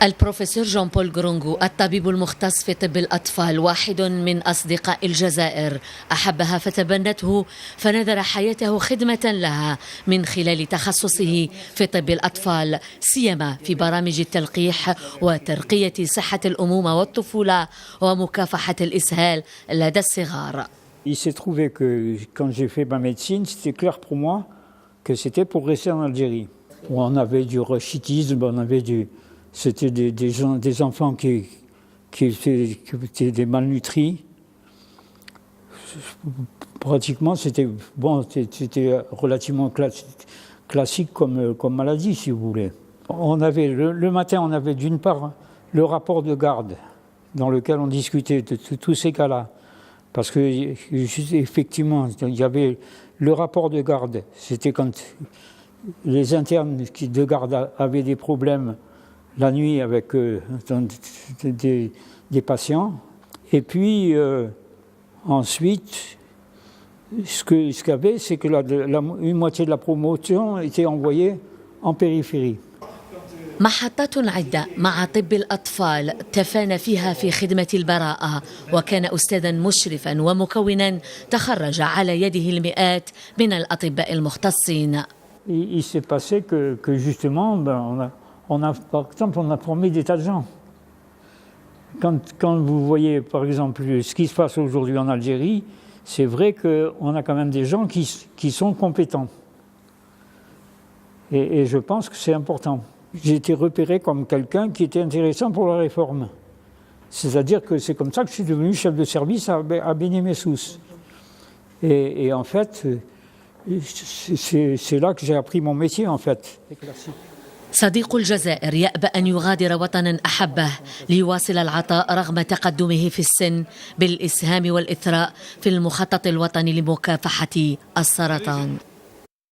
البروفيسور جون بول غرونغو الطبيب المختص في طب الأطفال واحد من أصدقاء الجزائر، أحبها فتبنته فنذر حياته خدمة لها من خلال تخصصه في طب الأطفال، سيما في برامج التلقيح وترقية صحة الأمومة والطفولة ومكافحة الإسهال لدى الصغار. Il s'est trouvé que quand j'ai fait ma médecine, c'était clair pour moi que c'était pour rester en Algérie. On avait du rachitisme, c'était des enfants qui étaient des malnutris. Pratiquement, c'était relativement classique comme maladie, si vous voulez. On avait le matin, on avait d'une part le rapport de garde dans lequel on discutait de tous ces cas-là. Parce que effectivement, il y avait le rapport de garde. C'était quand les internes de garde avaient des problèmes la nuit avec des patients. Et puis ensuite, ce qu'il y avait, c'est que une moitié de la promotion était envoyée en périphérie. محطات عدة مع طب الأطفال تفانى فيها في خدمة البراءة، وكان أستاذا مشرفا ومكونا تخرج على يده المئات من الأطباء المختصين. Il s'est passé que justement, par exemple, on a formé des tas de gens. Quand vous voyez, par exemple, ce qui se passe aujourd'hui en Algérie, c'est vrai qu'on a quand même des gens qui sont compétents. Et je pense que c'est important. J'ai été repéré comme quelqu'un qui était intéressant pour la réforme. C'est-à-dire que c'est comme ça que je suis devenu chef de service à Beni Messous. Et en fait, c'est là que j'ai appris mon métier, en fait. صديق الجزائر يأبى أن يغادر وطنا أحبه ليواصل العطاء رغم تقدمه في السن بالإسهام والإثراء في المخطط الوطني لمكافحة السرطان.